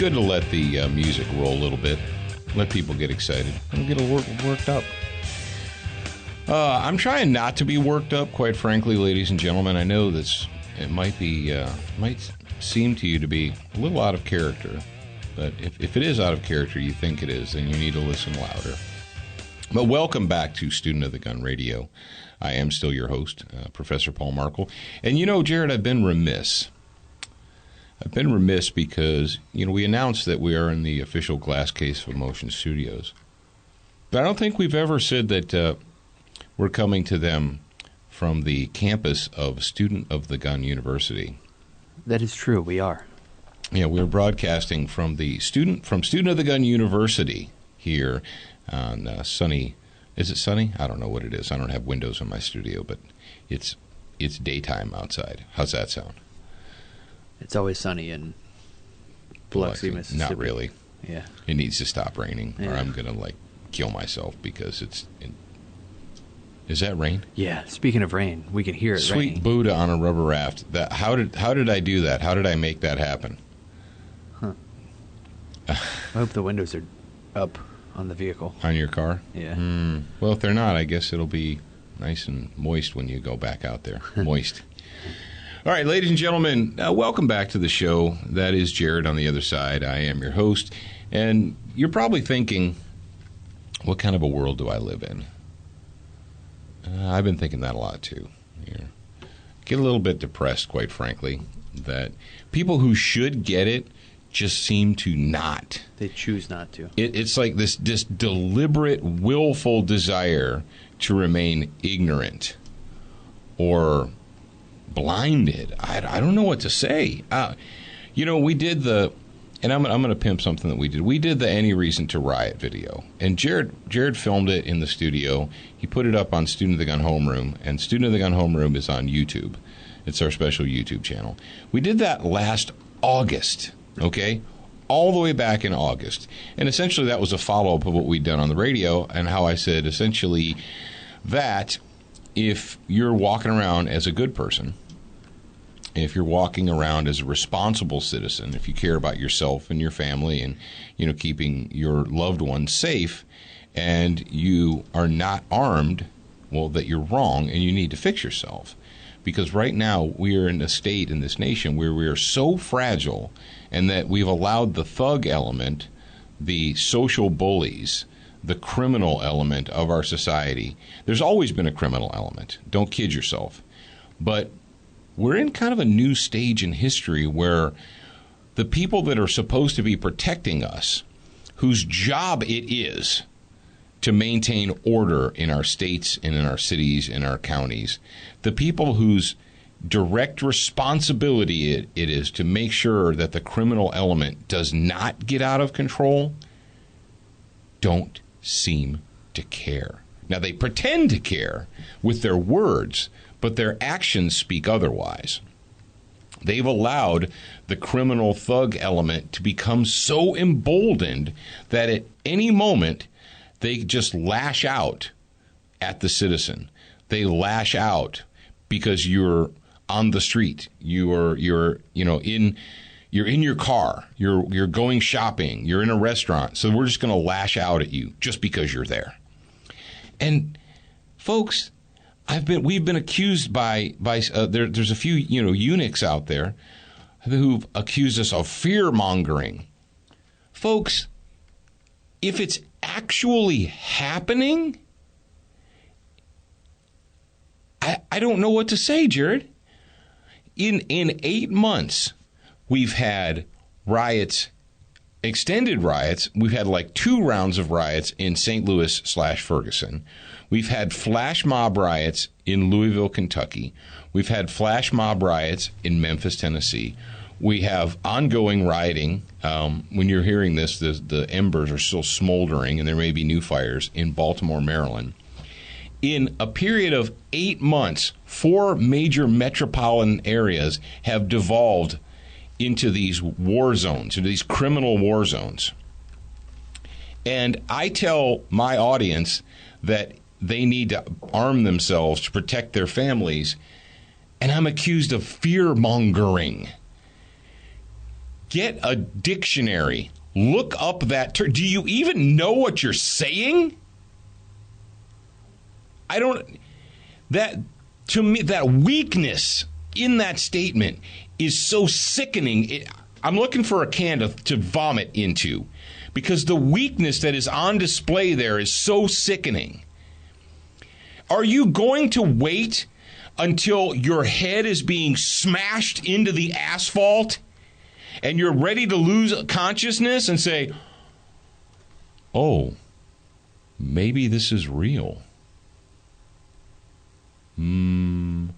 good to let the music roll a little bit, let people get excited, and get worked up. I'm trying not to be worked up, quite frankly, ladies and gentlemen. I know it might seem to you to be a little out of character, but if it is out of character, you think it is, then you need to listen louder. But welcome back to Student of the Gun Radio. I am still your host, Professor Paul Markel. And you know, Jared, I've been remiss. Because, we announced that we are in the official Glass Case of Emotion Studios. But I don't think we've ever said that we're coming to them from the campus of Student of the Gun University. That is true, we are. Yeah, we're broadcasting from Student of the Gun University here on sunny. Is it sunny? I don't know what it is. I don't have windows in my studio, but it's daytime outside. How's that sound? It's always sunny in Biloxi, Mississippi. Not really. Yeah. It needs to stop raining, or Yeah. I'm going to, kill myself because Is that rain? Yeah, speaking of rain, we can hear it Sweet raining. Buddha on a rubber raft. How did I do that? How did I make that happen? Huh. I hope the windows are up on the vehicle. On your car? Yeah. Well, if they're not, I guess it'll be nice and moist when you go back out there. Moist. All right, ladies and gentlemen, welcome back to the show. That is Jared on the other side. I am your host. And you're probably thinking, what kind of a world do I live in? I've been thinking that a lot, too. Get a little bit depressed, quite frankly, that people who should get it just seem to not. They choose not to. It's like this deliberate, willful desire to remain ignorant or blinded. I don't know what to say. We did and I'm going to pimp something that we did. We did the Any Reason to Riot video, and Jared filmed it in the studio. He put it up on Student of the Gun Homeroom, and Student of the Gun Homeroom is on YouTube. It's our special YouTube channel. We did that last August, okay? All the way back in August. And essentially that was a follow-up of what we'd done on the radio, and how I said essentially that if you're walking around as a good person, if you're walking around as a responsible citizen, if you care about yourself and your family and, keeping your loved ones safe, and you are not armed, well, that you're wrong and you need to fix yourself. Because right now we are in a state in this nation where we are so fragile, and that we've allowed the thug element, the social bullies, the criminal element of our society. There's always been a criminal element. Don't kid yourself. But we're in kind of a new stage in history where the people that are supposed to be protecting us, whose job it is to maintain order in our states and in our cities and our counties, the people whose direct responsibility it is to make sure that the criminal element does not get out of control, don't seem to care. Now, they pretend to care with their words, but their actions speak otherwise. They've allowed the criminal thug element to become so emboldened that at any moment they just lash out at the citizen. They lash out because you're on the street. You're in your car. You're going shopping. You're in a restaurant. So we're just going to lash out at you just because you're there. And folks, we've been accused by there's a few eunuchs out there who've accused us of fear mongering. Folks, if it's actually happening, I don't know what to say, Jared. In 8 months, we've had riots, extended riots. We've had 2 rounds of riots in St. Louis/Ferguson. We've had flash mob riots in Louisville, Kentucky. We've had flash mob riots in Memphis, Tennessee. We have ongoing rioting. When you're hearing this, the embers are still smoldering, and there may be new fires in Baltimore, Maryland. In a period of 8 months, 4 major metropolitan areas have devolved into these war zones, into these criminal war zones. And I tell my audience that they need to arm themselves to protect their families, and I'm accused of fear-mongering. Get a dictionary. Look up that term. Do you even know what you're saying? To me, that weakness in that statement is so sickening. I'm looking for a can to vomit into, because the weakness that is on display there is so sickening. Are you going to wait until your head is being smashed into the asphalt and you're ready to lose consciousness and say, oh, maybe this is real? No,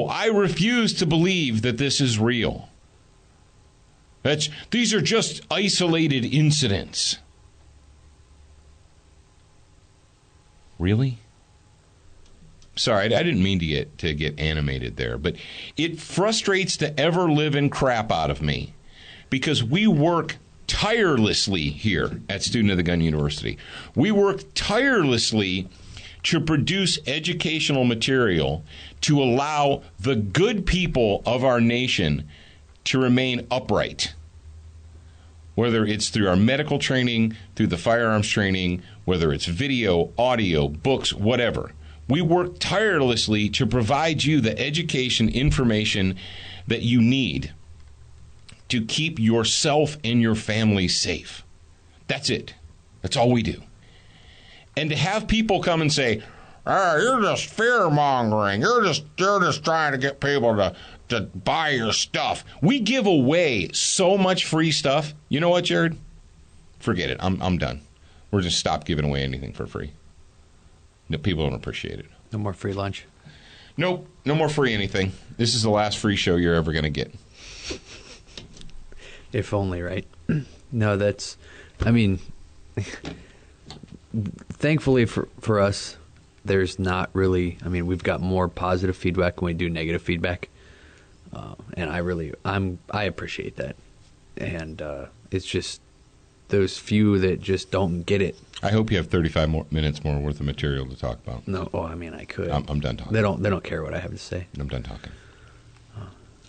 I refuse to believe that this is real. These are just isolated incidents. Really? Sorry, I didn't mean to get animated there, but it frustrates the ever-living crap out of me, because we work tirelessly here at Student of the Gun University. We work tirelessly to produce educational material to allow the good people of our nation to remain upright. Whether it's through our medical training, through the firearms training, whether it's video, audio, books, whatever. We work tirelessly to provide you the education, information that you need to keep yourself and your family safe. That's it. That's all we do. And to have people come and say, you're just fear-mongering. You're just trying to get people to buy your stuff. We give away so much free stuff. You know what, Jared? Forget it. I'm done. We're just stop giving away anything for free. No, people don't appreciate it. No more free lunch? Nope. No more free anything. This is the last free show you're ever going to get. If only, right? No, I mean, thankfully for us, there's not really, I mean, we've got more positive feedback when we do negative feedback. And I appreciate that. And it's just those few that just don't get it. I hope you have 35 minutes more worth of material to talk about. No, I mean, I could. I'm done talking. They don't care what I have to say. I'm done talking.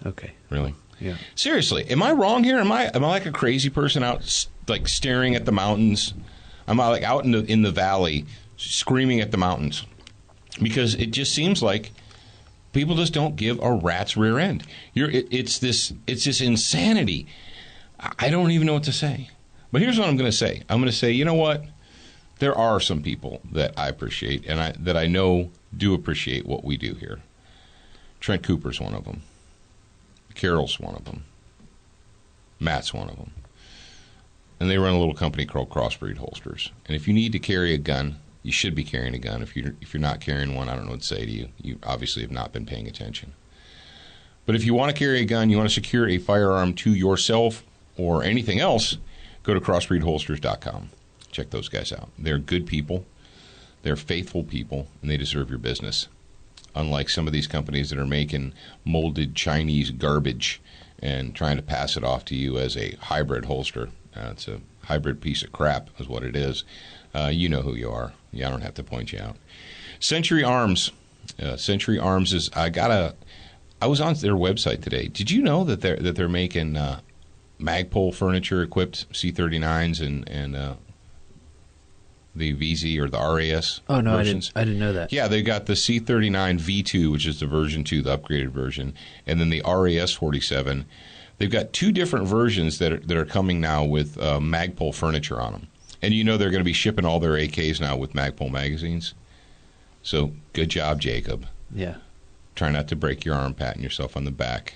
Okay. Really? Yeah. Seriously, am I wrong here? Am I like a crazy person out like staring at the mountains? Am I like out in the valley screaming at the mountains? Because it just seems like people just don't give a rat's rear end. It's this insanity. I don't even know what to say. But here's what I'm going to say. I'm going to say, you know what? There are some people that I appreciate and that I know do appreciate what we do here. Trent Cooper's one of them. Carol's one of them. Matt's one of them. And they run a little company called Crossbreed Holsters. And if you need to carry a gun, you should be carrying a gun. If you're not carrying one, I don't know what to say to you. You obviously have not been paying attention. But if you want to carry a gun, you want to secure a firearm to yourself or anything else, go to crossbreedholsters.com. Check those guys out. They're good people. They're faithful people, and they deserve your business. Unlike some of these companies that are making molded Chinese garbage and trying to pass it off to you as a hybrid holster. It's a hybrid piece of crap is what it is. You know who you are. Yeah, I don't have to point you out. Century Arms. Century Arms is. I was on their website today. Did you know that they're making Magpul furniture equipped C39s and the VZ or the RAS versions? I didn't know that. Yeah, they got the C39 V2, which is the version 2, the upgraded version, and then the RAS 47. They've got two different versions that are coming now with Magpul furniture on them. And you know they're going to be shipping all their AKs now with Magpul magazines. So good job, Jacob. Yeah. Try not to break your arm, patting yourself on the back.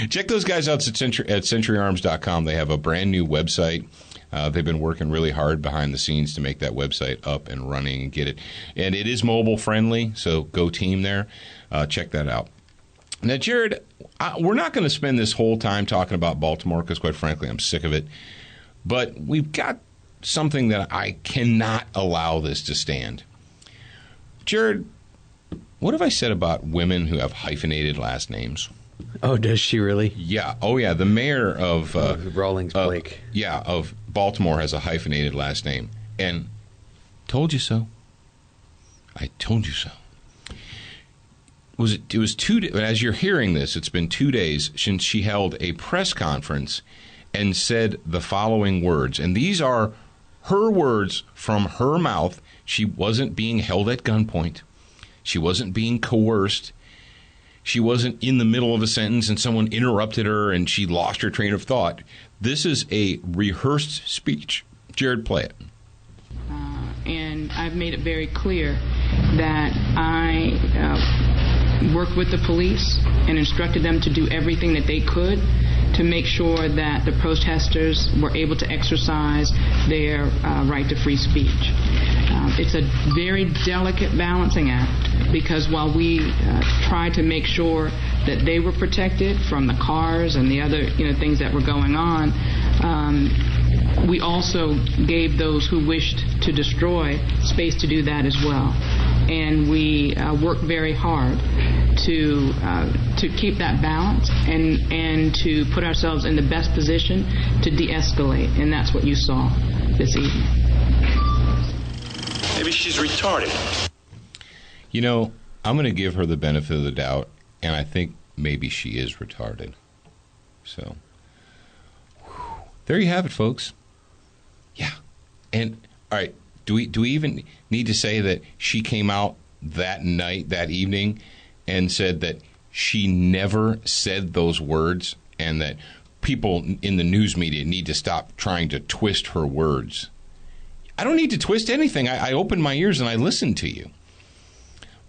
Check those guys out at centuryarms.com. They have a brand new website. They've been working really hard behind the scenes to make that website up and running and get it. And it is mobile friendly, so go team there. Check that out. Now, Jared, we're not going to spend this whole time talking about Baltimore because, quite frankly, I'm sick of it. But we've got something that I cannot allow this to stand. Jared, what have I said about women who have hyphenated last names? Oh, does she really? Yeah. Oh, yeah. The mayor of Rawlings Blake. Of Baltimore has a hyphenated last name. And told you so. I told you so. it was as you're hearing this, it's been 2 days since she held a press conference and said the following words. And these are her words from her mouth. She wasn't being held at gunpoint. She wasn't being coerced. She wasn't in the middle of a sentence and someone interrupted her and she lost her train of thought. This is a rehearsed speech. Jared, play it. And I've made it very clear that I worked with the police and instructed them to do everything that they could to make sure that the protesters were able to exercise their right to free speech. It's a very delicate balancing act because while we tried to make sure that they were protected from the cars and the other things that were going on, we also gave those who wished to destroy space to do that as well. And we worked very hard to keep that balance and to put ourselves in the best position to de-escalate. And that's what you saw this evening. Maybe she's retarded. I'm going to give her the benefit of the doubt, and I think maybe she is retarded. So, there you have it, folks. Yeah. And, all right, do we even need to say that she came out that night, that evening, and said that she never said those words and that people in the news media need to stop trying to twist her words? I don't need to twist anything. I opened my ears and I listened to you.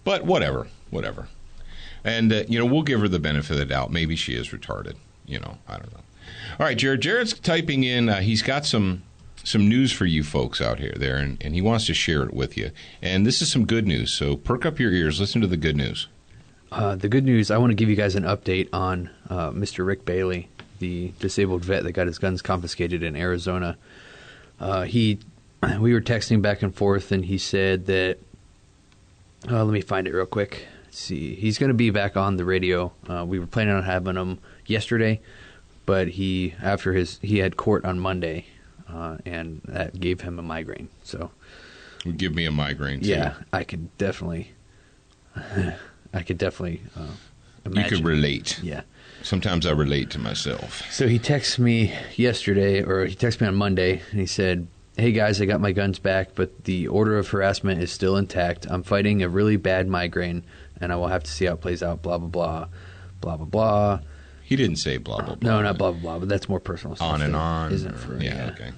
But whatever. And, we'll give her the benefit of the doubt. Maybe she is retarded. I don't know. All right, Jared. Jared's typing in. He's got some news for you folks out here there, and he wants to share it with you. And this is some good news, so perk up your ears. Listen to the good news. The good news, I want to give you guys an update on Mr. Rick Bailey, the disabled vet that got his guns confiscated in Arizona. We were texting back and forth, and he said that, let me find it real quick. Let's see. He's going to be back on the radio. We were planning on having him yesterday, but he had court on Monday, and that gave him a migraine. So, it would give me a migraine too. Yeah, I could definitely imagine. You could relate. Yeah. Sometimes I relate to myself. So he texted me yesterday, or he texted me on Monday, and he said, "Hey guys, I got my guns back, but the order of harassment is still intact. I'm fighting a really bad migraine, and I will have to see how it plays out, blah, blah, blah, blah, blah, blah." He didn't say blah, blah, blah. No, not blah, blah, blah, but that's more personal stuff. On and on. Isn't for yeah, okay.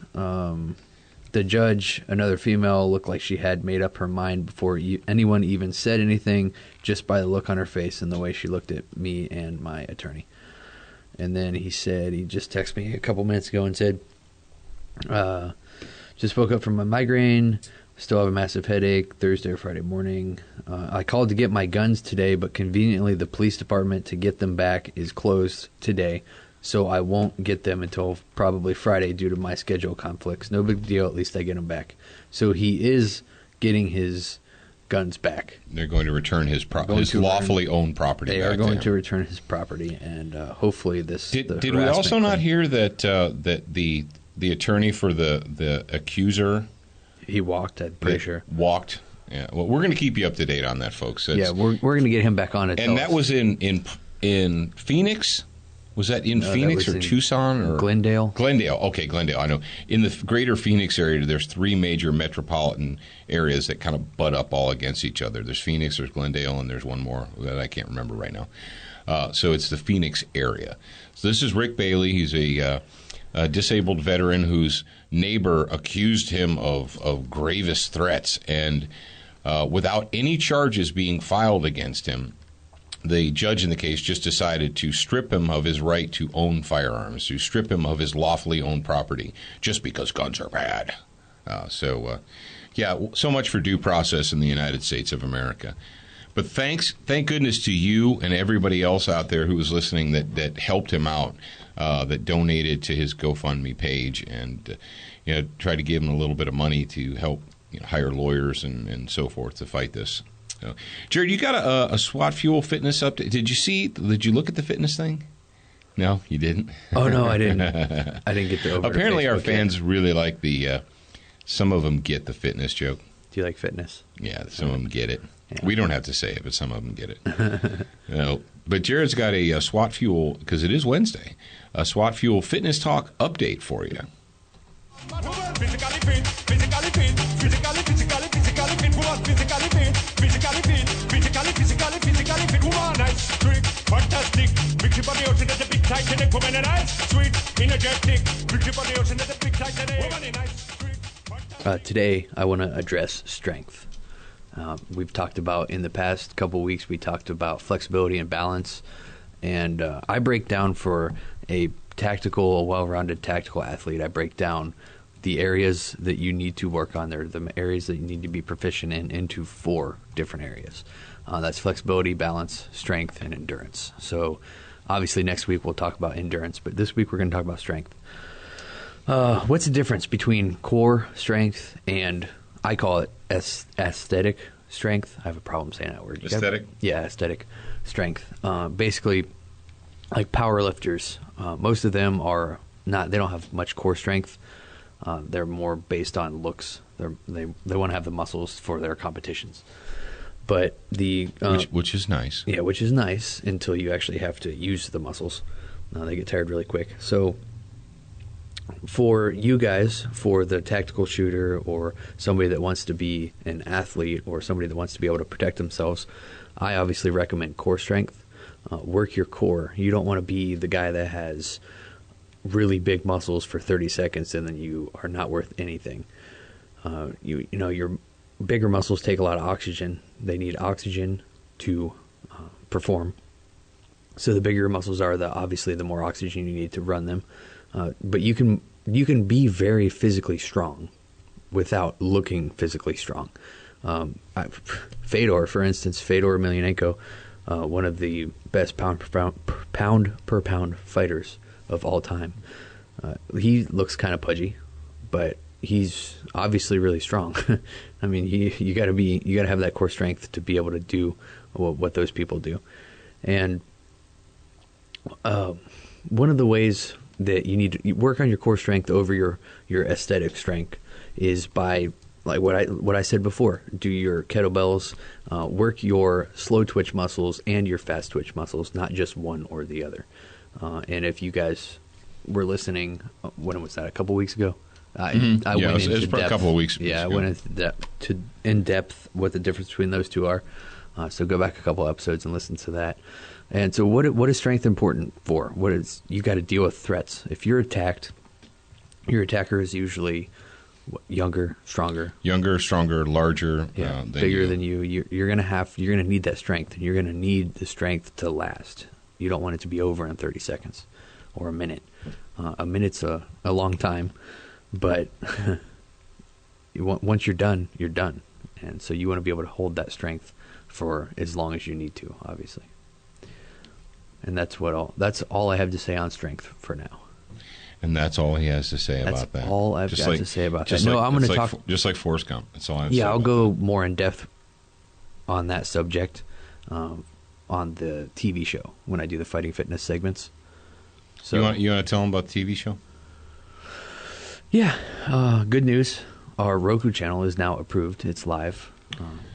The judge, another female, looked like she had made up her mind before anyone even said anything, just by the look on her face and the way she looked at me and my attorney. And then he just texted me a couple minutes ago and said, just woke up from my migraine, still have a massive headache, Thursday or Friday morning. I called to get my guns today, but conveniently the police department to get them back is closed today, so I won't get them until probably Friday due to my schedule conflicts. No big deal, at least I get them back. So he is getting his guns back. They're going to return his lawfully owned property back. They are going to return his property, and hopefully this... Did we also not hear that the attorney for the accuser... He walked, I'm pretty sure. Walked. Yeah. Well, we're going to keep you up to date on that, folks. Yeah, we're going to get him back on it. And that was in Phoenix? Was that in Phoenix or Tucson or Glendale? Glendale. Okay, Glendale. I know. In the greater Phoenix area, there's three major metropolitan areas that kind of butt up all against each other. There's Phoenix, there's Glendale, and there's one more that I can't remember right now. So it's the Phoenix area. So this is Rick Bailey. He's a disabled veteran whose neighbor accused him of gravest threats, and without any charges being filed against him, the judge in the case just decided to strip him of his right to own firearms, to strip him of his lawfully owned property, just because guns are bad. So much for due process in the United States of America. But thank goodness to you and everybody else out there who was listening that helped him out, that donated to his GoFundMe page and tried to give him a little bit of money to help hire lawyers and so forth to fight this. So, Jared, you got a SWAT Fuel fitness update. Did you look at the fitness thing? No, you didn't? Oh, no, I didn't. I didn't get to over. Apparently our fans really like some of them get the fitness joke. Do you like fitness? Yeah, some of them get it. Yeah. We don't have to say it, but some of them get it. But Jared's got a SWAT Fuel, because it is Wednesday, a SWAT Fuel Fitness Talk update for you. Physically fit, physically fit, physically fit, woman, physically fit, woman, nice, trick, fantastic, big body ocean at the big Titanic, woman, nice, sweet, energetic, big body ocean at the big Titanic, woman, nice, trick. Today, I want to address strength. We've talked about, in the past couple weeks, we talked about flexibility and balance, and I break down for a well-rounded tactical athlete, I break down the areas that you need to work on. They're the areas that you need to be proficient in into 4 different areas. That's flexibility, balance, strength, and endurance. So obviously next week we'll talk about endurance, but this week we're going to talk about strength. What's the difference between core strength and, I call it aesthetic strength? I have a problem saying that word. Aesthetic? Yeah, aesthetic strength. Basically, like power lifters, most of them are not, they don't have much core strength. They're more based on looks. They want to have the muscles for their competitions. But the which is nice. Yeah, which is nice until you actually have to use the muscles. They get tired really quick. So for you guys, for the tactical shooter or somebody that wants to be an athlete or somebody that wants to be able to protect themselves, I obviously recommend core strength. Work your core. You don't want to be the guy that has really big muscles for 30 seconds and then you are not worth anything. You know, your bigger muscles take a lot of oxygen. They need oxygen to perform. So the bigger your muscles are, obviously the more oxygen you need to run them. But you can be very physically strong without looking physically strong. Fedor, for instance, Fedor Emelianenko, one of the best pound per pound fighters of all time. He looks kind of pudgy, but he's obviously really strong. I mean, you got to have that core strength to be able to do what those people do. And one of the ways that you need to work on your core strength over your aesthetic strength is by, like what I said before, do your kettlebells, work your slow twitch muscles and your fast twitch muscles, not just one or the other. And if you guys were listening, when was that? A couple weeks ago. I went into depth. A couple of weeks. Yeah, I went in depth what the difference between those two are. So go back a couple episodes and listen to that. And so, what is strength important for? You got to deal with threats. If you're attacked, your attacker is usually younger, stronger, larger, bigger than you. You're gonna need that strength, and you're gonna need the strength to last. You don't want it to be over in 30 seconds or a minute. A minute's a long time, but once you're done, you're done. And so you want to be able to hold that strength for as long as you need to, obviously. And that's all I have to say on strength for now. And that's all he has to say about that. That's all I've got to say about that. No, I'm going to talk. Just like Forrest Gump. That's all I have to say. Yeah, I'll go more in depth on that subject on the TV show when I do the fighting fitness segments. So you want to tell them about the TV show? Yeah, good news. Our Roku channel is now approved. It's live.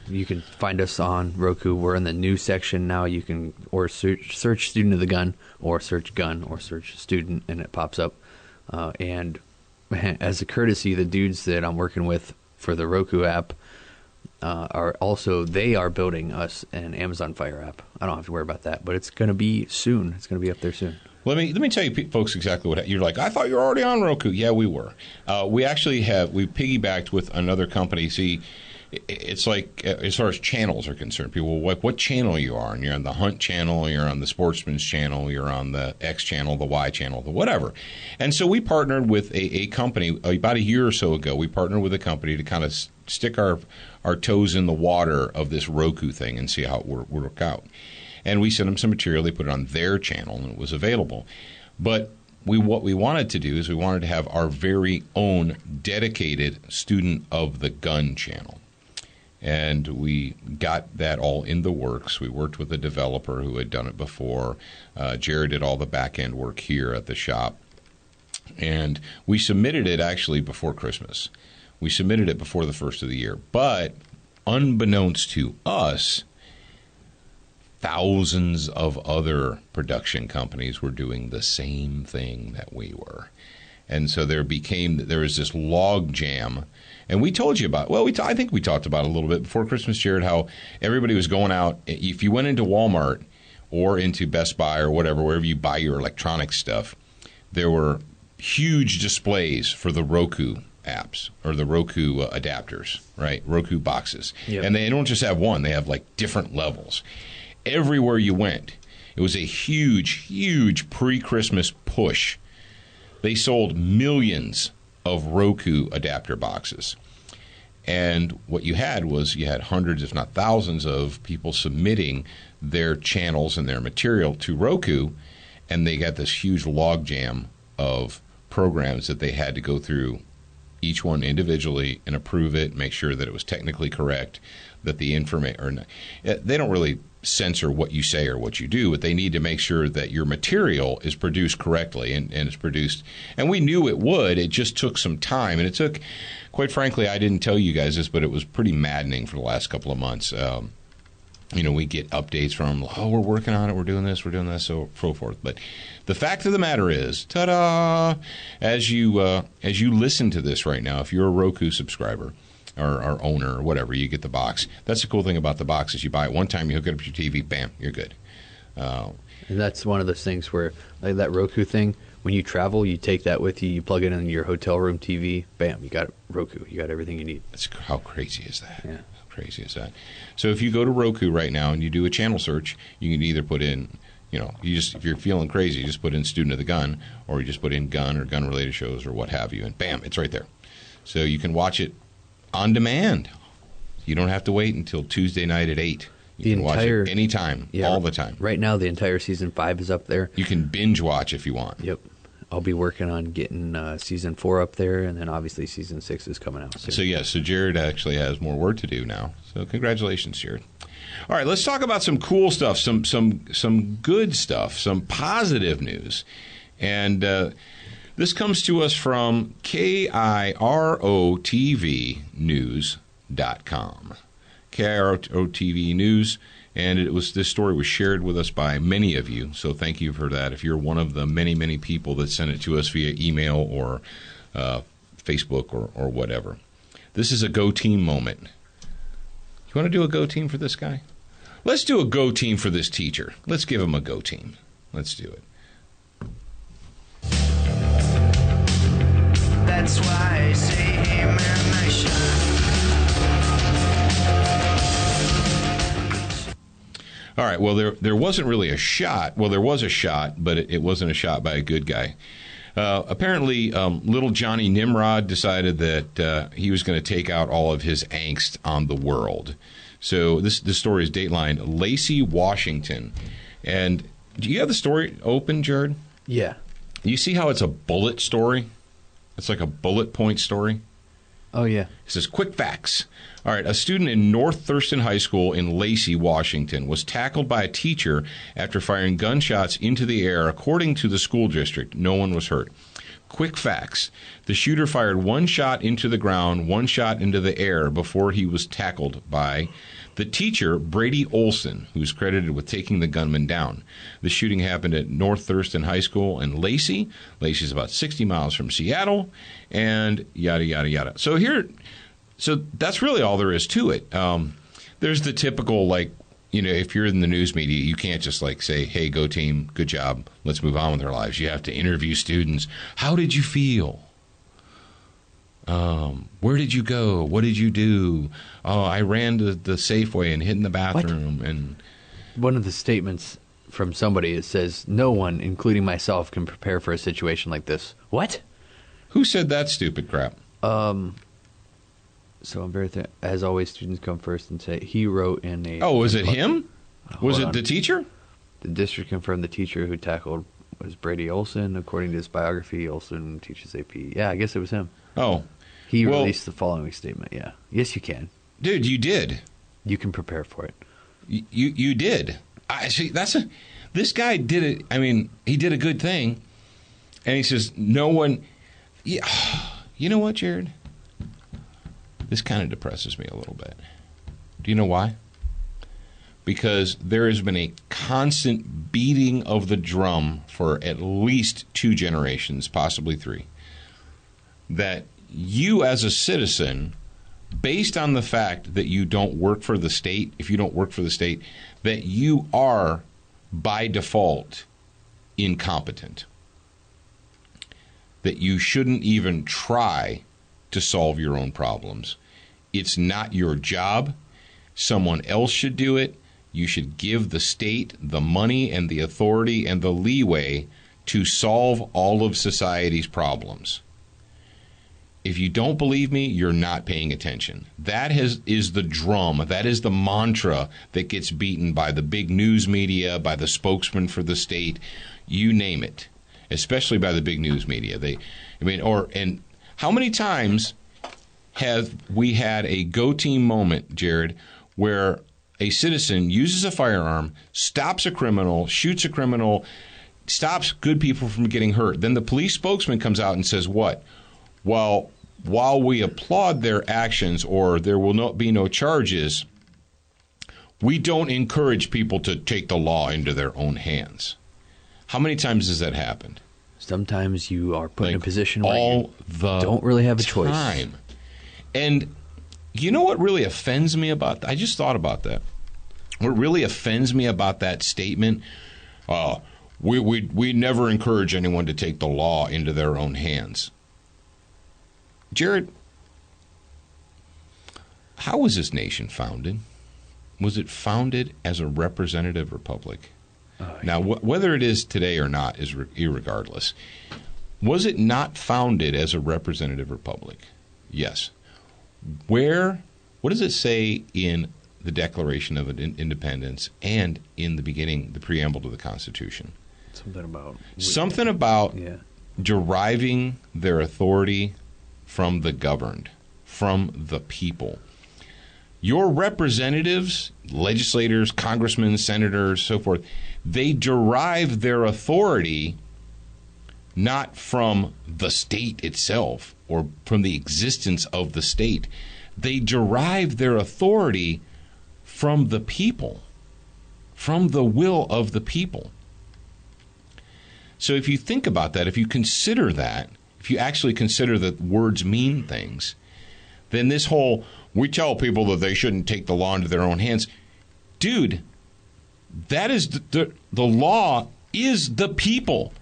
You can find us on Roku. We're in the news section now. You can search Student of the Gun, or search Gun, or search Student, and it pops up. And as a courtesy, the dudes that I'm working with for the Roku app they are building us an Amazon Fire app. I don't have to worry about that, but it's going to be soon. It's going to be up there soon. Let me tell you, folks, exactly what you're like. I thought you were already on Roku. Yeah, we were. We actually we piggybacked with another company. See, it's like as far as channels are concerned, people what channel you are, and you're on the Hunt channel, you're on the Sportsman's channel, you're on the X channel, the Y channel, the whatever. And so we partnered with a company about a year or so ago. We partnered with a company to kind of stick our toes in the water of this Roku thing and see how it would work out. And we sent them some material. They put it on their channel, and it was available. But what we wanted to do is we wanted to have our very own dedicated Student of the Gun channel. And we got that all in the works. We worked with a developer who had done it before. Jared did all the back-end work here at the shop. And we submitted it actually before Christmas. We submitted it before the first of the year. But unbeknownst to us, thousands of other production companies were doing the same thing that we were. And so there was this log jam. And we told you about, I think we talked about it a little bit before Christmas, Jared, how everybody was going out. If you went into Walmart or into Best Buy or whatever, wherever you buy your electronic stuff, there were huge displays for the Roku apps or the Roku adapters, right? Roku boxes. Yep. And they don't just have one. They have like different levels. Everywhere you went, it was a huge, huge pre-Christmas push. They sold millions of Roku adapter boxes. And what you had hundreds, if not thousands, of people submitting their channels and their material to Roku, and they got this huge logjam of programs that they had to go through each one individually and approve it, make sure that it was technically correct, that the information, they don't really censor what you say or what you do, but they need to make sure that your material is produced correctly and it's produced. And we knew it would. It just took some time. And it took, quite frankly, I didn't tell you guys this, but it was pretty maddening for the last couple of months. We get updates from, we're working on it, we're doing this, so forth. But the fact of the matter is, ta-da, as you listen to this right now, if you're a Roku subscriber, or owner or whatever, you get the box. That's the cool thing about the box is you buy it one time, you hook it up to your TV, bam, you're good. And that's one of those things where, like that Roku thing, when you travel, you take that with you, you plug it in your hotel room TV, bam, you got Roku. You got everything you need. How crazy is that? Yeah. How crazy is that? So if you go to Roku right now and you do a channel search, you can either put in, if you're feeling crazy, you just put in Student of the Gun, or you just put in gun or gun-related shows or what have you, and bam, it's right there. So you can watch it on demand. You don't have to wait until Tuesday night at 8. You can watch it anytime, all the time. Right now, the entire season 5 is up there. You can binge watch if you want. Yep. I'll be working on getting season 4 up there, and then obviously season 6 is coming out soon. So Jared actually has more work to do now. So congratulations, Jared. All right, let's talk about some cool stuff, some good stuff, some positive news. And this comes to us from KIROTVnews.com. KIROTV News, and this story was shared with us by many of you, so thank you for that. If you're one of the many, many people that sent it to us via email or Facebook or whatever. This is a Go Team moment. You want to do a Go Team for this guy? Let's do a Go Team for this teacher. Let's give him a Go Team. Let's do it. That's why I say, hey man, nice shot. All right, well, there wasn't really a shot. Well, there was a shot, but it wasn't a shot by a good guy. Apparently, little Johnny Nimrod decided that he was going to take out all of his angst on the world. So this story is Dateline, Lacey, Washington. And do you have the story open, Jared? Yeah. You see how it's a bullet story? It's like a bullet point story. Oh, yeah. It says, quick facts. All right, a student in North Thurston High School in Lacey, Washington, was tackled by a teacher after firing gunshots into the air. According to the school district, no one was hurt. Quick facts. The shooter fired one shot into the ground, one shot into the air before he was tackled by the teacher, Brady Olson, who's credited with taking the gunman down. The shooting happened at North Thurston High School in Lacey. Lacey's about 60 miles from Seattle, and yada, yada, yada. So that's really all there is to it. There's the typical, if you're in the news media, you can't just say, hey, Go Team, good job, let's move on with our lives. You have to interview students. How did you feel? Where did you go? What did you do? Oh, I ran to the Safeway and hid in the bathroom. What? And one of the statements from somebody, it says, no one, including myself, can prepare for a situation like this. What? Who said that stupid crap? So I'm very as always, students come first and say he wrote in a. Oh, was it him? Was it the teacher? The district confirmed the teacher who tackled was Brady Olson. According to his biography, Olson teaches AP. Yeah, I guess it was him. Oh, he released the following statement. Yeah, yes, you can, dude. You did. You can prepare for it. You did. I see. This guy did it. I mean, he did a good thing, and he says no one. Yeah, you know what, Jared? This kind of depresses me a little bit. Do you know why? Because there has been a constant beating of the drum for at least 2 generations, possibly 3, that you as a citizen, based on the fact that you don't work for the state, if you don't work for the state, that you are by default incompetent, that you shouldn't even try to solve your own problems. It's not your job. Someone else should do it. You should give the state the money and the authority and the leeway to solve all of society's problems. If you don't believe me, you're not paying attention. That is the drum. That is the mantra that gets beaten by the big news media, by the spokesman for the state, you name it, especially by the big news media. And how many times have we had a go team moment, Jared, where a citizen uses a firearm, stops a criminal, shoots a criminal, stops good people from getting hurt. Then the police spokesman comes out and says what? Well, while we applaud their actions or there will not be no charges, we don't encourage people to take the law into their own hands. How many times has that happened? Sometimes you are put in a position where all you the don't really have a choice. Time. And you know what really offends me about that? I just thought about that. What really offends me about that statement, we never encourage anyone to take the law into their own hands. Jared, how was this nation founded? Was it founded as a representative republic? Now, whether it is today or not is irregardless. Was it not founded as a representative republic? Yes. What does it say in the Declaration of Independence and in the beginning, the preamble to the Constitution? Something about deriving their authority from the governed, from the people. Your representatives, legislators, congressmen, senators, so forth, they derive their authority not from the state itself or from the existence of the state. They derive their authority from the people, from the will of the people. So if you think about that, if you consider that, if you actually consider that words mean things, then this whole, we tell people that they shouldn't take the law into their own hands. Dude, that is the law is the people.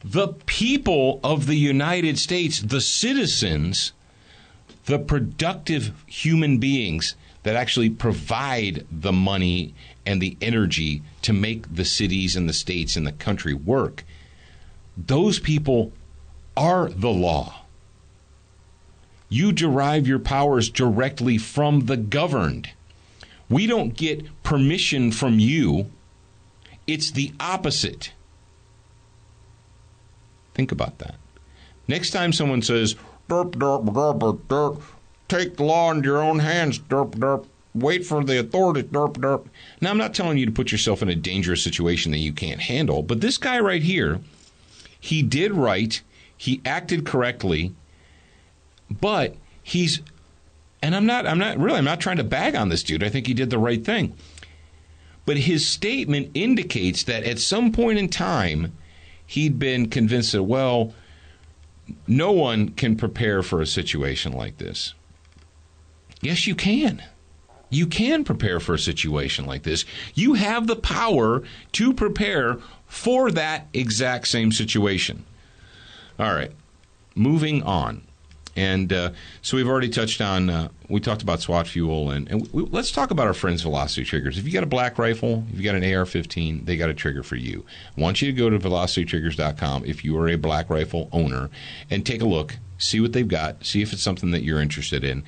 The people of the United States, the citizens, the productive human beings that actually provide the money and the energy to make the cities and the states and the country work. Those people are the law. You derive your powers directly from the governed. We don't get permission from you. It's the opposite. Think about that. Next time someone says, derp, derp, derp, derp, derp, take the law into your own hands, derp, derp, wait for the authorities, derp, derp. Now, I'm not telling you to put yourself in a dangerous situation that you can't handle, but this guy right here, he did right, he acted correctly, but I'm not trying to bag on this dude. I think he did the right thing. But his statement indicates that at some point in time, he'd been convinced that, well, no one can prepare for a situation like this. Yes, you can. You can prepare for a situation like this. You have the power to prepare for that exact same situation. All right, moving on. And so we've already touched on, we talked about SWAT fuel, let's talk about our friends Velocity Triggers. If you got a black rifle, if you got an AR-15, they got a trigger for you. I want you to go to velocitytriggers.com if you are a black rifle owner and take a look, see what they've got, see if it's something that you're interested in.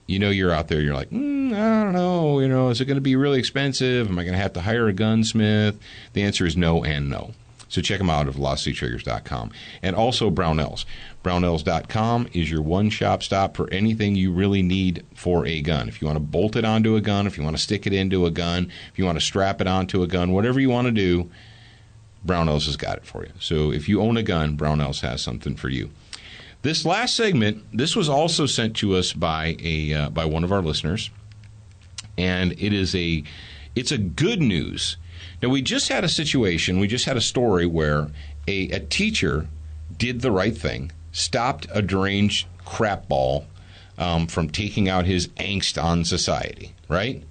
You're out there, you're like, I don't know, is it going to be really expensive? Am I going to have to hire a gunsmith? The answer is no and no. So check them out at velocitytriggers.com. And also Brownells. Brownells.com is your one-stop shop for anything you really need for a gun. If you want to bolt it onto a gun, if you want to stick it into a gun, if you want to strap it onto a gun, whatever you want to do, Brownells has got it for you. So if you own a gun, Brownells has something for you. This last segment, this was also sent to us by by one of our listeners, and it's a good news. Now, we just had a situation, we just had a story where a teacher did the right thing, stopped a deranged crap ball from taking out his angst on society, right?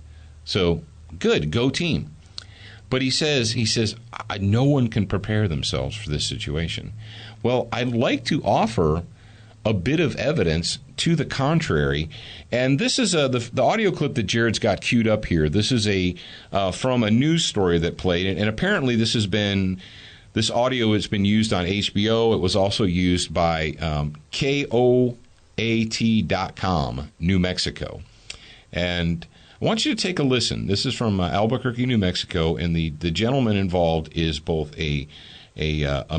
So, good, go team. But he says, no one can prepare themselves for this situation. Well, I'd like to offer a bit of evidence to the contrary, and this is the audio clip that Jared's got queued up here. This is from a news story that played, and apparently this audio has been used on HBO. It was also used by KOAT.com, New Mexico, and I want you to take a listen. This is from Albuquerque, New Mexico, and the gentleman involved is both a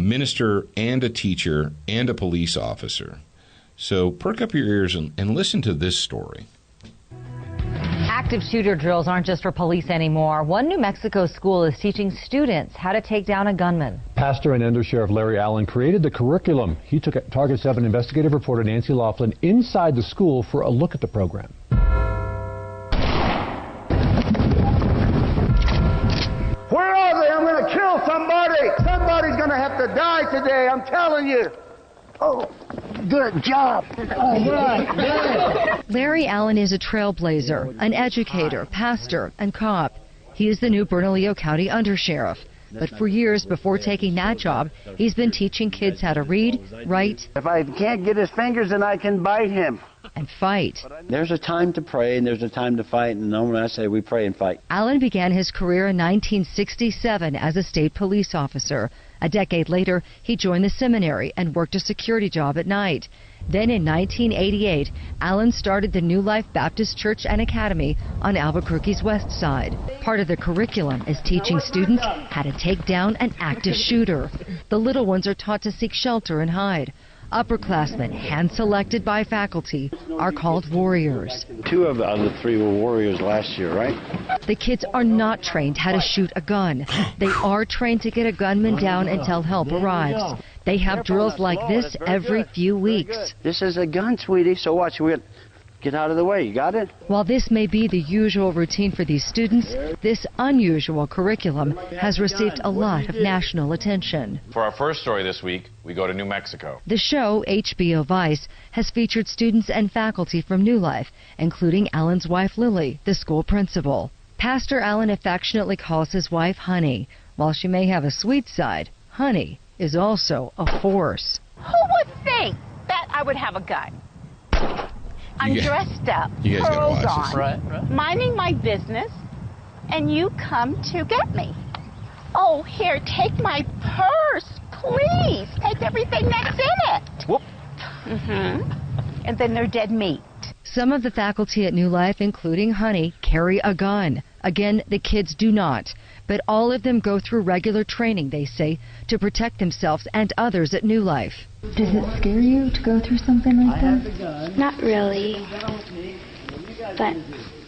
minister and a teacher and a police officer. So perk up your ears and listen to this story. Active shooter drills aren't just for police anymore. One New Mexico school is teaching students how to take down a gunman. Pastor and Under Sheriff Larry Allen created the curriculum. He took Target 7 investigative reporter Nancy Laughlin inside the school for a look at the program. Where are they? I'm going to kill somebody. Somebody's going to have to die today, I'm telling you. Oh, good job. All right, good. Larry Allen is a trailblazer, an educator, pastor, and cop. He is the new Bernalillo County Undersheriff. But for years before taking that job, he's been teaching kids how to read, write, If I can't get his fingers, then I can bite him. and fight. There's a time to pray and there's a time to fight, and normally I say we pray and fight. Allen began his career in 1967 as a state police officer. A decade later, he joined the seminary and worked a security job at night. Then in 1988, Allen started the New Life Baptist Church and Academy on Albuquerque's west side. Part of the curriculum is teaching students how to take down an active shooter. The little ones are taught to seek shelter and hide. Upperclassmen, hand-selected by faculty, are called warriors. 2 of the 3 were warriors last year, right? The kids are not trained how to shoot a gun. They are trained to get a gunman down until help arrives. They have drills like this every few weeks. This is a gun, sweetie, so watch. Get out of the way. You got it? While this may be the usual routine for these students, this unusual curriculum has received a lot of national attention. For our first story this week, we go to New Mexico. The show, HBO Vice, has featured students and faculty from New Life, including Allen's wife, Lily, the school principal. Pastor Allen affectionately calls his wife Honey. While she may have a sweet side, Honey is also a force. Who would think that I would have a gun? I'm dressed up, pearls on, minding my business, and you come to get me. Oh, here, take my purse, please. Take everything that's in it. Whoop. And then they're dead meat. Some of the faculty at New Life, including Honey, carry a gun. Again, the kids do not. But all of them go through regular training, they say, to protect themselves and others at New Life. Does it scare you to go through something like that? Not really, but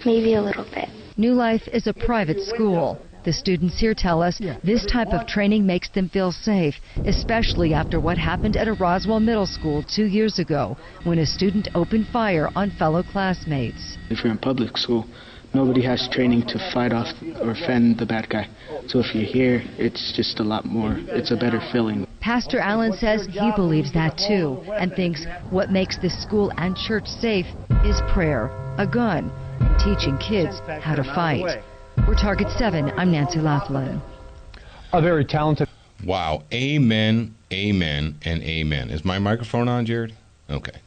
maybe a little bit. New Life is a private school. The students here tell us this type of training makes them feel safe, especially after what happened at a Roswell Middle School 2 years ago when a student opened fire on fellow classmates. If you're in public school, nobody has training to fight off or fend the bad guy. So if you're here, it's just a lot more, it's a better feeling. Pastor Allen says he believes that too and thinks what makes this school and church safe is prayer, a gun, and teaching kids how to fight. For Target 7, I'm Nancy Laughlin. A very talented... Wow. Amen, amen, and amen. Is my microphone on, Jared? Okay.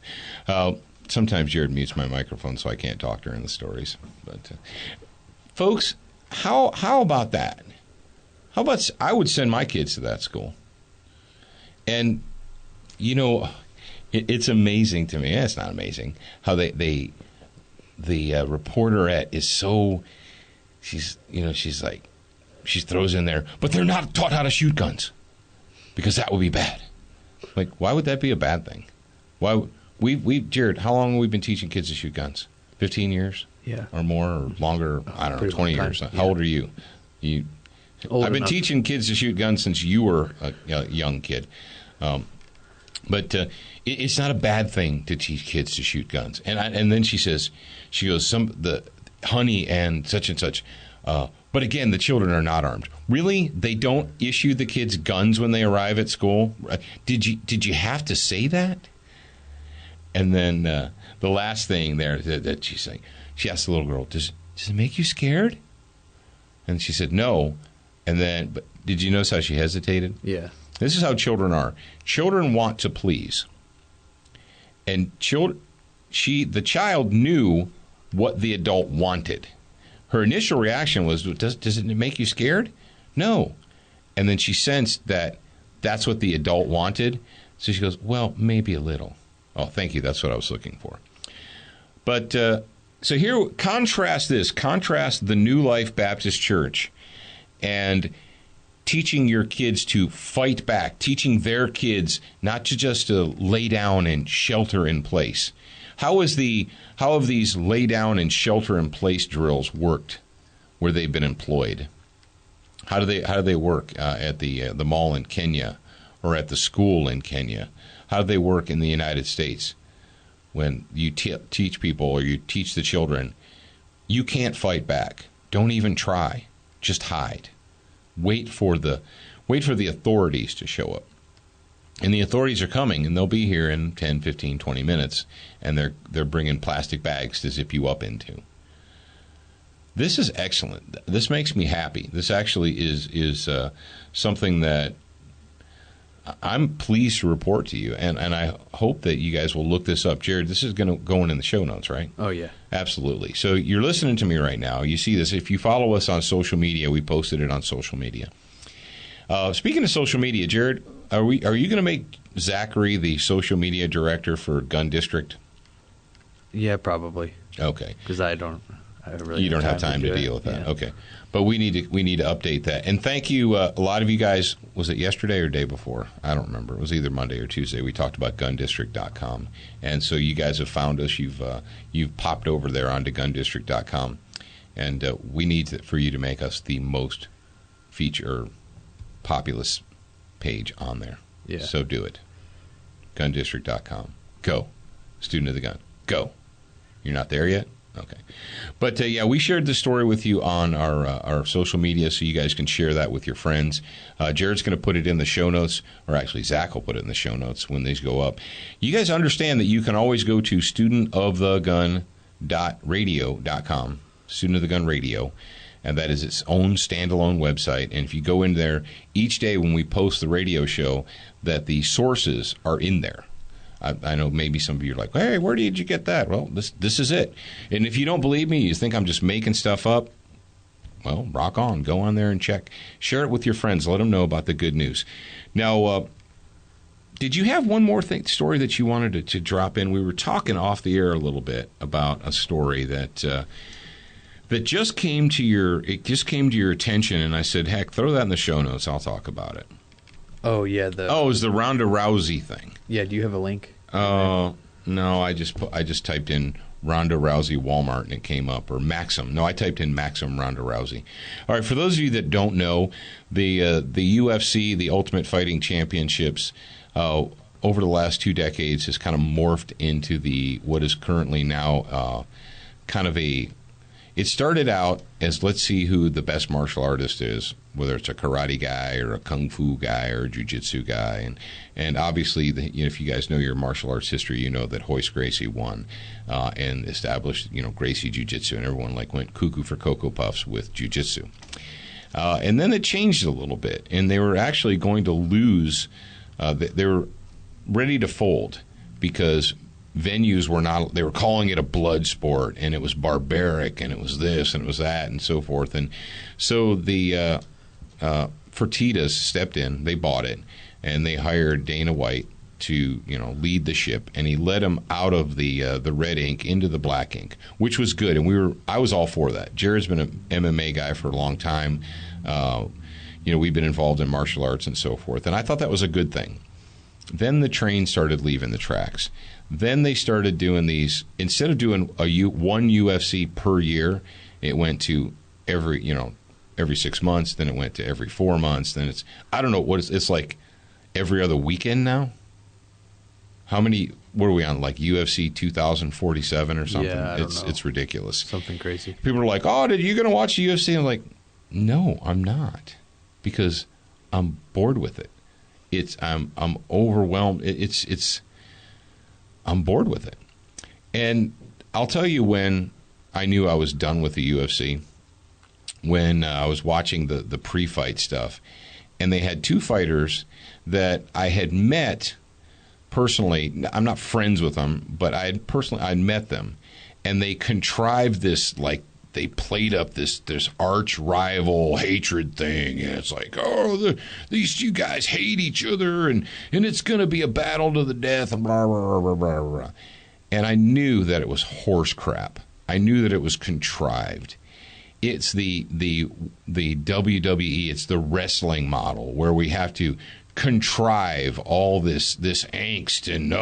Sometimes Jared mutes my microphone so I can't talk during the stories. But, folks, how about that? How about I would send my kids to that school? And, you know, it's amazing to me. It's not amazing how the reporterette is so... She throws in there, but they're not taught how to shoot guns because that would be bad. Like, why would that be a bad thing? Why Jared, how long have we been teaching kids to shoot guns? 15 years? Yeah. Or more, or longer? I don't know, 20 years. How old are you? I've been teaching kids to shoot guns since you were a young kid. But it's not a bad thing to teach kids to shoot guns. And then she goes, the honey and such. But again, the children are not armed. Really? They don't issue the kids guns when they arrive at school? Did you have to say that? And then the last thing there that she's saying, she asked the little girl, does it make you scared? And she said, no. And then, but did you notice how she hesitated? Yeah. This is how children are. Children want to please. And the child knew what the adult wanted. Her initial reaction was, does it make you scared? No. And then she sensed that that's what the adult wanted. So she goes, well, maybe a little. Oh, thank you. That's what I was looking for. But so here, contrast the New Life Baptist Church and teaching your kids to fight back, teaching their kids not to just lay down and shelter in place. How have these lay down and shelter in place drills worked where they've been employed? How do they work at the mall in Kenya or at the school in Kenya? How do they work in the United States? When you teach people or you teach the children, you can't fight back. Don't even try. Just hide. Wait for the authorities to show up. And the authorities are coming, and they'll be here in 10, 15, 20 minutes, and they're bringing plastic bags to zip you up into. This is excellent. This makes me happy. This actually is something that I'm pleased to report to you, and I hope that you guys will look this up. Jared, this is going to go in the show notes, right? Oh, yeah. Absolutely. So you're listening to me right now. You see this. If you follow us on social media, we posted it on social media. Speaking of social media, Jared, are you going to make Zachary the social media director for Gun District? Yeah, probably. Okay. Because you don't have time to deal with that. Yeah. Okay. But we need to update that. And thank you, a lot of you guys. Was it yesterday or day before? I don't remember. It was either Monday or Tuesday. We talked about GunDistrict.com, and so you guys have found us. You've popped over there onto GunDistrict.com, and we need for you to make us the most populous page on there. Yeah. So do it. GunDistrict.com. Go, student of the gun. Go. You're not there yet? Okay. But, we shared this story with you on our social media, so you guys can share that with your friends. Jared's going to put it in the show notes, or actually Zach will put it in the show notes when these go up. You guys understand that you can always go to studentofthegun.radio.com, Student of the Gun Radio, and that is its own standalone website. And if you go in there, each day when we post the radio show, that the sources are in there. I know maybe some of you are like, hey, where did you get that? Well, this is it. And if you don't believe me, you think I'm just making stuff up, well, rock on. Go on there and check. Share it with your friends. Let them know about the good news. Now, did you have one more story that you wanted to drop in? We were talking off the air a little bit about a story that just came to your attention, and I said, heck, throw that in the show notes. I'll talk about it. Oh, yeah. It was the Ronda Rousey thing. Yeah, do you have a link? No, I just typed in Ronda Rousey Walmart and it came up, or Maxim. No, I typed in Maxim Ronda Rousey. All right, for those of you that don't know, the UFC, the Ultimate Fighting Championships, over the last 2 decades has kind of morphed into what is currently now kind of it started out as, let's see who the best martial artist is, whether it's a karate guy or a kung fu guy or a jiu-jitsu guy. And obviously, if you guys know your martial arts history, you know that Royce Gracie won and established, Gracie Jiu-Jitsu, and everyone went cuckoo for Cocoa Puffs with jiu-jitsu. And then it changed a little bit, and they were actually going to lose. They were ready to fold because venues they were calling it a blood sport, and it was barbaric, and it was this, and it was that, and so forth. And so the Fertitas stepped in, they bought it, and they hired Dana White to, lead the ship, and he led them out of the red ink into the black ink, which was good. And I was all for that. Jared's been an MMA guy for a long time. We've been involved in martial arts and so forth, and I thought that was a good thing. Then the train started leaving the tracks. Then they started doing these, instead of doing one UFC per year, it went to every 6 months, then it went to every 4 months, then it's, I don't know, it's like every other weekend now. How many? What are we on? Like UFC 2047 or something? Yeah, I don't know. It's ridiculous. Something crazy. People are like, "Oh, you going to watch the UFC?" I'm like, "No, I'm not, because I'm bored with it. I'm overwhelmed. I'm bored with it." And I'll tell you when I knew I was done with the UFC, when I was watching the pre-fight stuff, and they had two fighters that I had met personally. I'm not friends with them, but I'd met them, and they contrived this, like, they played up this arch rival hatred thing, and it's like, oh, these two guys hate each other, and it's going to be a battle to the death, and blah, blah, blah, blah, blah. And I knew that it was horse crap. I knew that it was contrived. It's the WWE, it's the wrestling model where we have to contrive all this angst, and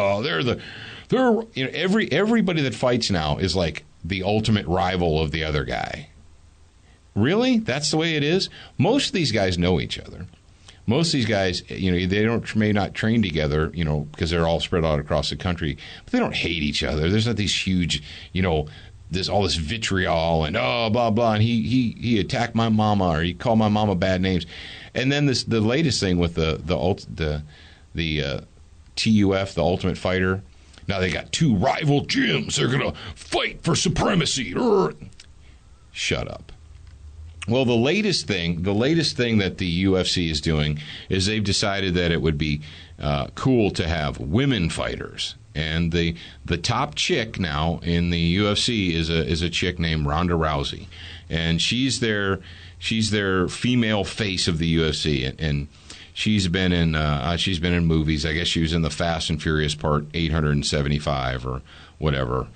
everybody that fights now is like the ultimate rival of the other guy. Really? That's the way it is? Most of these guys know each other. Most of these guys, they may not train together, because they're all spread out across the country, but they don't hate each other. There's not these huge, all this vitriol and blah blah, and he attacked my mama, or he called my mama bad names. And then the latest thing with the TUF, the Ultimate Fighter. Now they got two rival gyms. They're gonna fight for supremacy. Shut up. Well, the latest thing that the UFC is doing is they've decided that it would be cool to have women fighters. And the top chick now in the UFC is a chick named Ronda Rousey, and she's their female face of the UFC, and she's been in movies. I guess she was in the Fast and Furious Part 875 or whatever.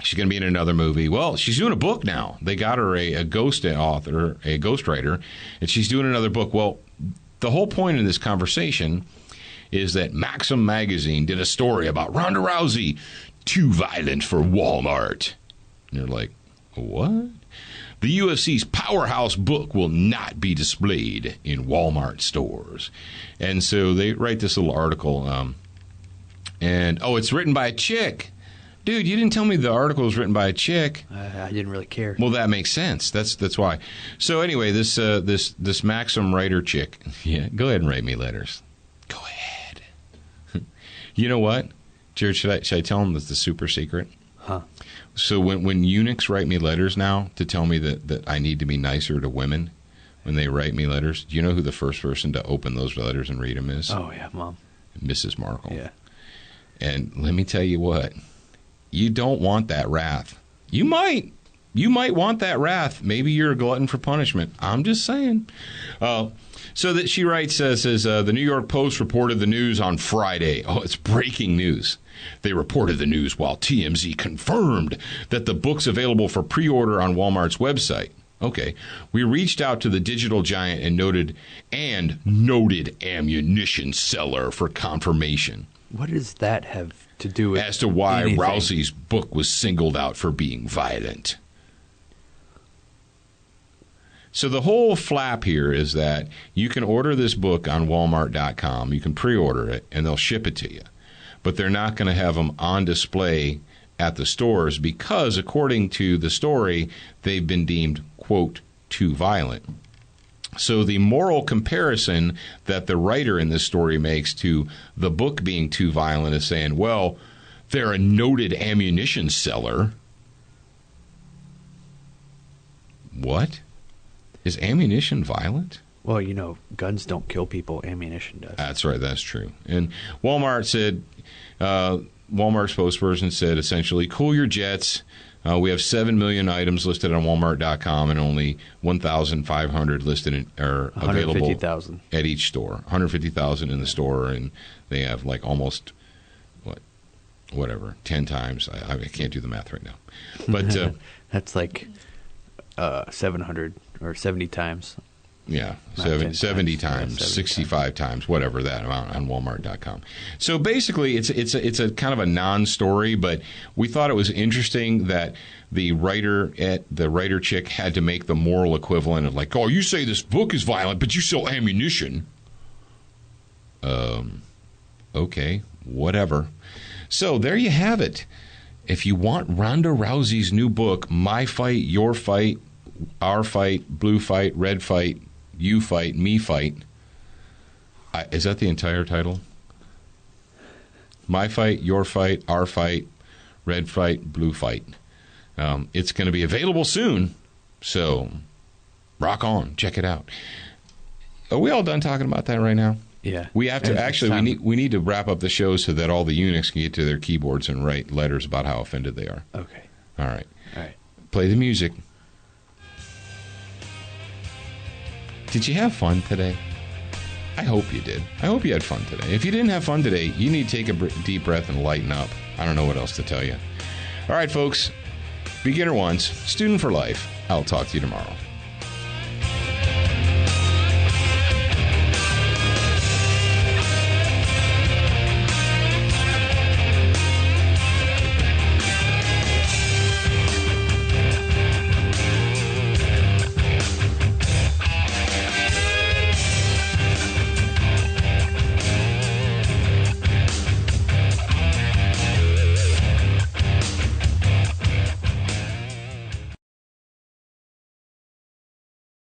She's going to be in another movie. Well, she's doing a book now. They got her a ghost author, a ghostwriter, and she's doing another book. Well, the whole point of this conversation is that Maxim magazine did a story about Ronda Rousey, too violent for Walmart. And they're like, what? The UFC's powerhouse book will not be displayed in Walmart stores. And so they write this little article, and it's written by a chick. Dude, you didn't tell me the article was written by a chick. I didn't really care. Well, that makes sense. That's why. So anyway, this Maxim writer chick. Yeah, go ahead and write me letters. Go ahead. You know what, Jared? Should I tell them that's the super secret? Huh? So when eunuchs write me letters now to tell me that I need to be nicer to women when they write me letters, do you know who the first person to open those letters and read them is? Oh yeah, Mom. Mrs. Markle. Yeah. And let me tell you what. You don't want that wrath. You might want that wrath. Maybe you're a glutton for punishment. I'm just saying. So that she writes, says the New York Post reported the news on Friday. Oh, it's breaking news. They reported the news while TMZ confirmed that the book's available for pre-order on Walmart's website. Okay. We reached out to the digital giant and noted ammunition seller for confirmation. What does that have to do with as to why anything? Rousey's book was singled out for being violent? So the whole flap here is that you can order this book on Walmart.com. You can pre-order it, and they'll ship it to you. But they're not going to have them on display at the stores because, according to the story, they've been deemed, quote, too violent. So the moral comparison that the writer in this story makes to the book being too violent is saying, well, they're a noted ammunition seller. What? Is ammunition violent? Well, guns don't kill people. Ammunition does. That's right. That's true. And Walmart said, Walmart spokesperson said, essentially, cool your jets. We have 7 million items listed on Walmart.com and only 1,500 listed are available at each store. 150,000 in the store, and they have like almost, 10 times. I can't do the math right now. But that's like 700 or 70 times. Yeah, 70 times, 65 times, whatever that amount on Walmart.com. So basically, it's a kind of a non-story, but we thought it was interesting that the writer chick had to make the moral equivalent of like, oh, you say this book is violent, but you sell ammunition. Okay, whatever. So there you have it. If you want Ronda Rousey's new book, My Fight, Your Fight, Our Fight, Blue Fight, Red Fight, You Fight, Me Fight. Is that the entire title? My Fight, Your Fight, Our Fight, Red Fight, Blue Fight. It's going to be available soon, so rock on. Check it out. Are we all done talking about that right now? Yeah. We have to actually. We need to wrap up the show so that all the eunuchs can get to their keyboards and write letters about how offended they are. Okay. All right. All right. Play the music. Did you have fun today? I hope you did. I hope you had fun today. If you didn't have fun today, you need to take a deep breath and lighten up. I don't know what else to tell you. All right, folks. Beginner once, student for life. I'll talk to you tomorrow.